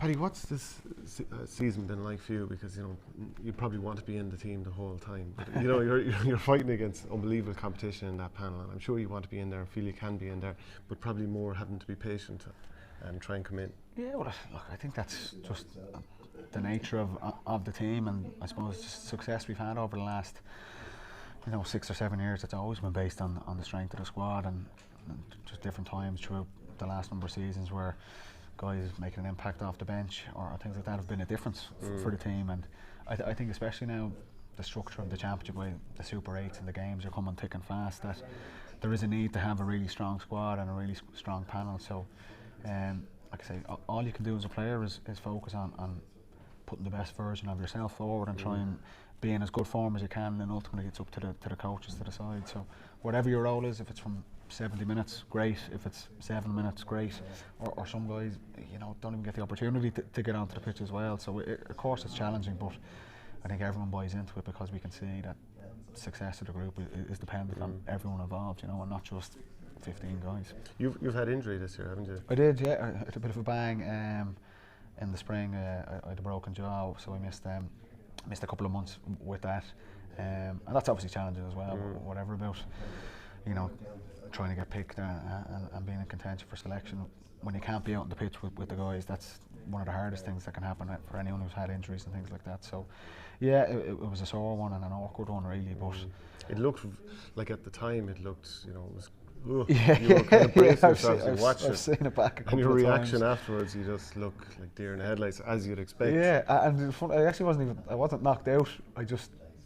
Paddy, what's this season been like for you? Because you probably want to be in the team the whole time, but you're fighting against unbelievable competition in that panel, and I'm sure you want to be in there, feel you can be in there, but probably more having to be patient and try and come in. Yeah, well, look, I think that's just the nature of the team, and I suppose just success we've had over the last 6 or 7 years. It's always been based on the strength of the squad, and just different times through the last number of seasons where guys making an impact off the bench or things like that have been a difference for the team. And I think especially now the structure of the championship, with the Super 8s and the games are coming thick and fast, that there is a need to have a really strong squad and a really strong panel. So like I say, all you can do as a player is focus on putting the best version of yourself forward and try and be in as good form as you can, and ultimately it's up to the coaches to decide. So whatever your role is, if it's from 70 minutes, great. If it's 7 minutes, great. Or some guys, don't even get the opportunity to get onto the pitch as well. So of course it's challenging, but I think everyone buys into it because we can see that success of the group is dependent on everyone involved, and not just 15 guys. You've had injury this year, haven't you? I did, yeah. I had a bit of a bang in the spring. I had a broken jaw, so I missed a couple of months with that, and that's obviously challenging as well. Whatever about trying to get picked and being in contention for selection when you can't be out on the pitch with the guys, that's one of the hardest things that can happen for anyone who's had injuries and things like that. So yeah, it was a sore one and an awkward one really, but it looked like at the time it was you were yeah, kind of bracing yourself as you I've watched it. seen it back a couple and your of reaction times. afterwards, you just look like deer in the headlights, as you'd expect. Yeah, and I actually wasn't knocked out.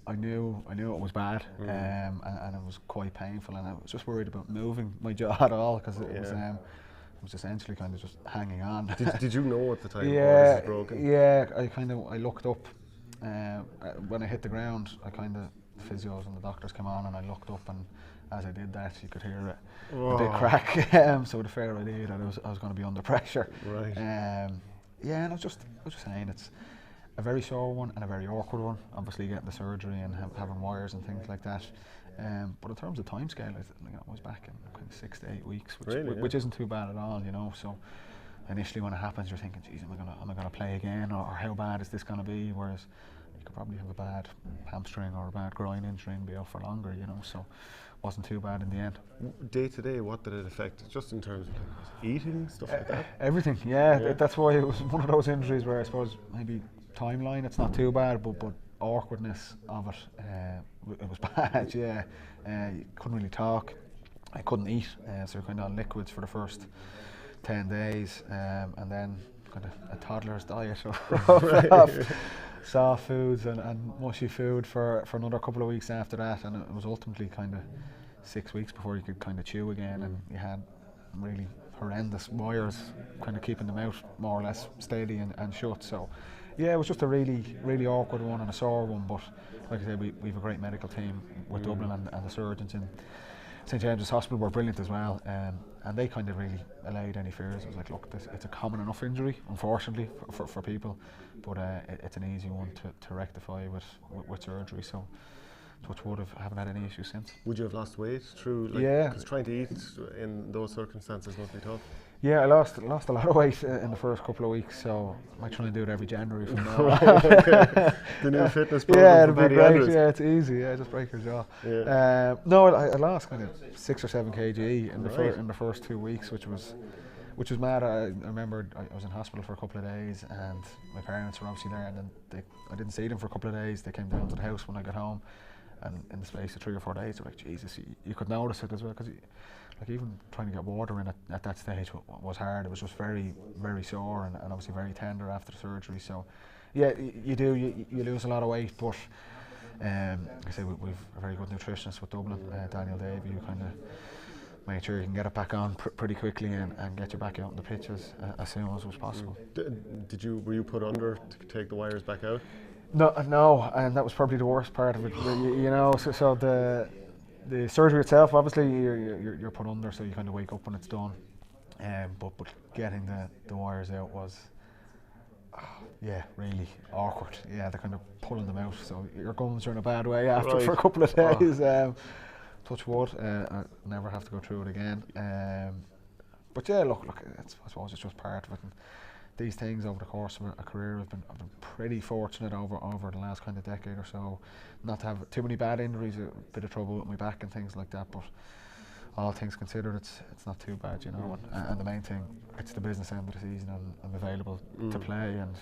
I knew it was bad, and it was quite painful, and I was just worried about moving my jaw at all because it was essentially kind of just hanging on. Did you know at the time yeah, it was broken? Yeah, I looked up when I hit the ground. The physios and the doctors came on, and I looked up, and as I did that, you could hear a big crack. So the fair idea that I was going to be under pressure. Right. Yeah, and I was just saying it's a very sore one and a very awkward one. Obviously, getting the surgery and having wires and things like that. But in terms of timescale, I was back in kind of 6 to 8 weeks, which isn't too bad at all, So initially, when it happens, you're thinking, "Geez, am I gonna play again, or how bad is this gonna be?" Whereas you could probably have a bad hamstring or a bad groin injury and be out for longer, So it wasn't too bad in the end. Day to day, what did it affect? Just in terms of eating, stuff like that? Everything, yeah. That's why it was one of those injuries where I suppose maybe timeline it's not too bad, but awkwardness of it, it was bad. Yeah, you couldn't really talk. I couldn't eat, so kind of on liquids for the first 10 days, and then kind of a toddler's diet of soft foods and mushy food for another couple of weeks after that, and it was ultimately kind of 6 weeks before you could kind of chew again, and you had really horrendous wires kind of keeping them out more or less steady and shut. So yeah, it was just a really, really awkward one and a sore one, but like I said, we have a great medical team with Dublin, and the surgeons in St James's Hospital were brilliant as well, and they kind of really allayed any fears. It was like, look, it's a common enough injury, unfortunately, for people, but it's an easy one to rectify with surgery. So touch wood, I haven't had any issues since. Would you have lost weight through? Yeah. Because trying to eat in those circumstances must be tough. Yeah, I lost a lot of weight in the first couple of weeks, so I might try and do it every January from now on. Okay. The new fitness program. Yeah, it'll be Paddy great. Andrews. Yeah, it's easy. Yeah, just break your jaw. Yeah. No, I lost kind of 6 or 7 kg in the first 2 weeks, which was mad. I remember I was in hospital for a couple of days, and my parents were obviously there, and then I didn't see them for a couple of days. They came down to the house when I got home, and in the space of 3 or 4 days, they were like, Jesus, you could notice it as well, because like even trying to get water in at that stage was hard. It was just very, very sore and obviously very tender after the surgery. So yeah, you lose a lot of weight, but like I say, we've a very good nutritionist with Dublin, Daniel Davey, who kind of made sure you can get it back on pretty quickly and get you back out on the pitches as soon as was possible. Were you put under to take the wires back out? No, and that was probably the worst part of it. So the surgery itself, obviously you're put under, so you kind of wake up when it's done. But getting the wires out was, really awkward. Yeah, they're kind of pulling them out, so your gums are in a bad way after for a couple of days. Touch wood, I never have to go through it again. But yeah, look, I suppose it's just part of it. And these things over the course of a career. I've been pretty fortunate over the last kind of decade or so, not to have too many bad injuries, a bit of trouble with my back and things like that. But all things considered, it's not too bad, you know. And the main thing, it's the business end of the season, and I'm available to play, and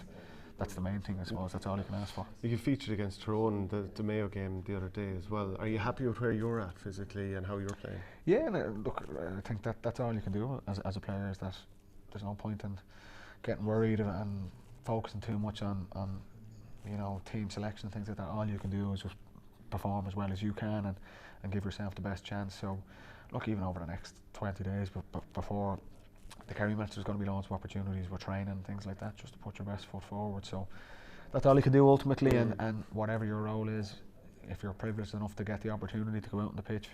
that's the main thing, I suppose. That's all you can ask for. You featured against Tyrone in the Mayo game the other day as well. Are you happy with where you're at physically and how you're playing? Yeah, and look, I think that's all you can do as a player, is that there's no point in getting worried and focusing too much on you know, team selection and things like that. All you can do is just perform as well as you can and give yourself the best chance. So look, even over the next 20 days before the Kerry match, there's going to be loads of opportunities with training and things like that, just to put your best foot forward. So that's all you can do ultimately, and whatever your role is, if you're privileged enough to get the opportunity to go out on the pitch,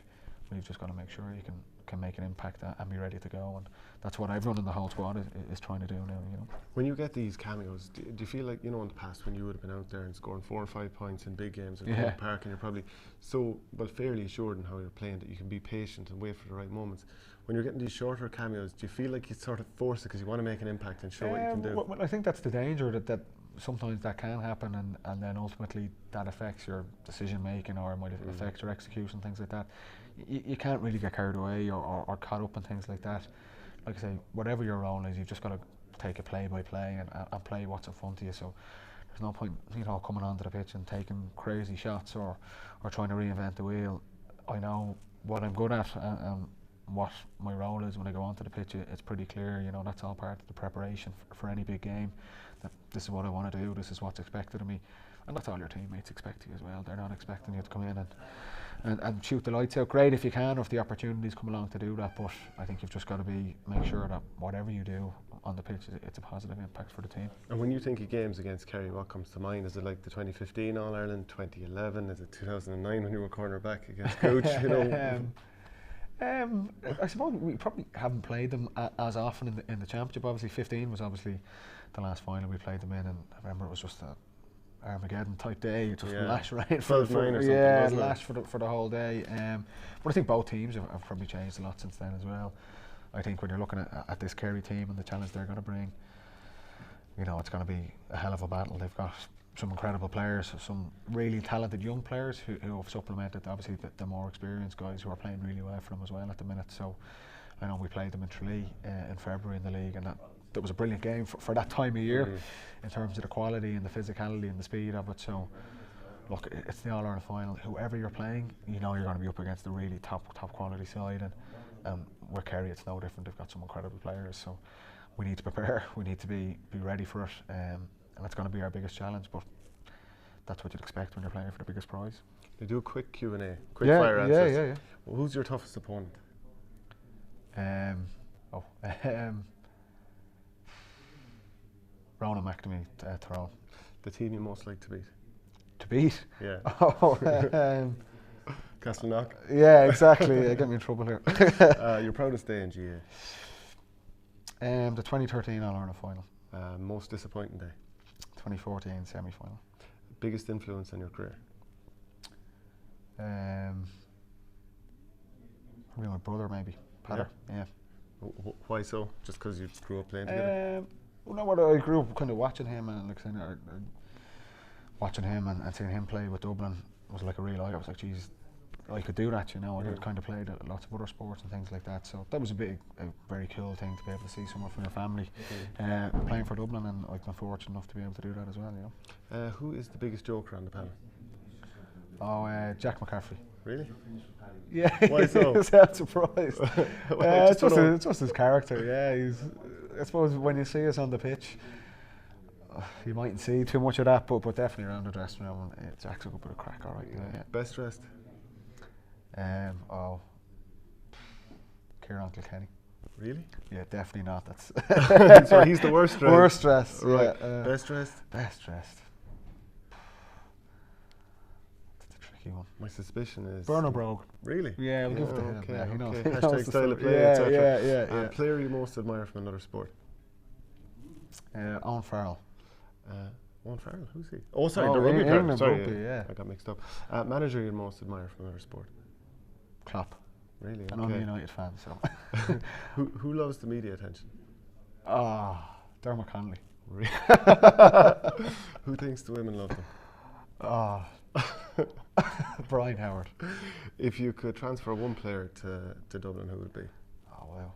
well, you've just got to make sure you can make an impact and be ready to go. And that's what everyone in the whole squad is trying to do now, you know. When you get these cameos, do you feel like, you know, in the past when you would have been out there and scoring 4 or 5 points in big games at Croke Park, and you're probably so fairly assured in how you're playing that you can be patient and wait for the right moments, when you're getting these shorter cameos, do you feel like you sort of force it because you want to make an impact and show what you can do? Well, I think that's the danger, that sometimes that can happen, and then ultimately that affects your decision making, or it might affect your execution, things like that. You can't really get carried away or caught up in things like that. Like I say, whatever your role is, you've just got to take it play by play and play what's in front of you. So there's no point, you know, coming onto the pitch and taking crazy shots or trying to reinvent the wheel. I know what I'm good at and what my role is when I go onto the pitch. It's pretty clear, you know. That's all part of the preparation for any big game, that this is what I want to do, this is what's expected of me, and that's all your teammates expect of you as well. They're not expecting you to come in and shoot the lights out. Great if you can, or if the opportunities come along to do that, but I think you've just got to make sure that whatever you do on the pitch, it's a positive impact for the team. And when you think of games against Kerry, what comes to mind? Is it like the 2015 All-Ireland, 2011, is it 2009 when you were cornerback against Coach? You know? I suppose we probably haven't played them as often in the championship. Obviously 15 was obviously the last final we played them in, and I remember it was just a Armageddon type day. Just lash right for lash for the whole day. But I think both teams have probably changed a lot since then as well. I think when you're looking at this Kerry team and the challenge they're going to bring, you know, it's going to be a hell of a battle. They've got some incredible players, some really talented young players who have supplemented obviously the more experienced guys who are playing really well for them as well at the minute. So I know we played them in Tralee in February in the league, and that was a brilliant game for that time of year in terms of the quality and the physicality and the speed of it. So look, it's the All-Ireland final. Whoever you're playing, you know you're going to be up against a really top quality side, and with Kerry it's no different. They've got some incredible players, so we need to prepare, we need to be ready for it, and that's going to be our biggest challenge, but that's what you'd expect when you're playing for the biggest prize. They do a quick Q&A, quick fire answers. Yeah. Well, who's your toughest opponent? Ronan McNamee, Tyrone. The team you most like to beat? To beat? Yeah. Castleknock? Yeah, exactly. Get me in trouble here. Your proudest day in GA? The 2013 All-Ireland final. Most disappointing day? 2014 semi-final. Biggest influence on your career? Probably my brother, maybe. Paddy. Yeah. Why so? Just because you grew up playing together? Well, no, I grew up kind of watching him, and like saying, watching him and seeing him play with Dublin was like a real eye. I was like, geez, I could do that, you know. I'd kind of played lots of other sports and things like that, so that was a very cool thing to be able to see someone from your family playing for Dublin, and I've been fortunate enough to be able to do that as well, you know. Who is the biggest joker on the panel? Jack McCaffrey. Really? Yeah. Why so? He's that surprised. It's just his character. Yeah, I suppose when you see us on the pitch, you mightn't see too much of that, but definitely around the dressing room, Jack's a good bit of crack, all right. Yeah. Best dressed? Kieran Kilkenny. Really? Yeah, definitely not. That's so he's the worst dressed. Worst dressed. Right. Yeah, best dressed? Best dressed. That's a tricky one. My suspicion is Bernard Brogue. Really? Yeah, we'll give it to him. Okay, Yeah, he knows. Hashtag style of play, yeah, etc. Yeah. Player you most admire from another sport? Owen Farrell. Owen Farrell, who's he? Oh, sorry, Oh, the rugby player. England Sorry, rugby, yeah. I got mixed up. Manager you most admire from another sport? Klopp. Really? And I'm a United fan, so. Who loves the media attention? Dermot Connolly. Who thinks the women love them? Oh, Brian Howard. If you could transfer one player to Dublin, who would it be? Oh wow.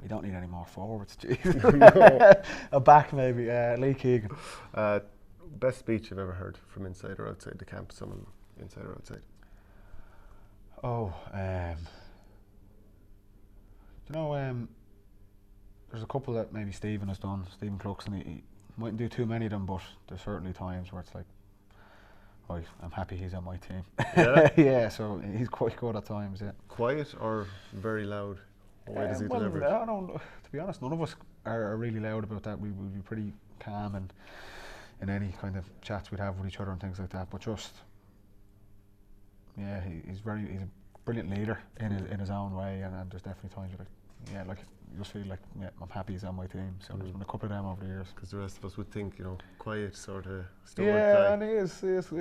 We don't need any more forwards. A back maybe. Lee Keegan. Best speech you've ever heard from inside or outside the camp? Someone inside or outside? Oh, you know, there's a couple that maybe Stephen has done. Stephen Cluxon, he mightn't do too many of them, but there's certainly times where it's like, right, I'm happy he's on my team. Yeah? Yeah, so he's quite good at times, yeah. Quiet or very loud? Or where does he deliver it? I don't, to be honest, none of us are really loud about that. We'd be pretty calm and in any kind of chats we'd have with each other and things like that, but just, yeah, he's a brilliant leader in his own way, and there's definitely times where like you just feel like, yeah, I'm happy he's on my team. So there's been a couple of them over the years. Because the rest of us would think, quiet sort of stoic Yeah, guy. and he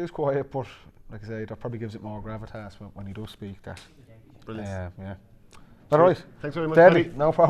is quiet, but like I say, that probably gives it more gravitas when he does speak. That Brilliant. yeah. All right. Thanks very much, Deadly, Paddy. no problem.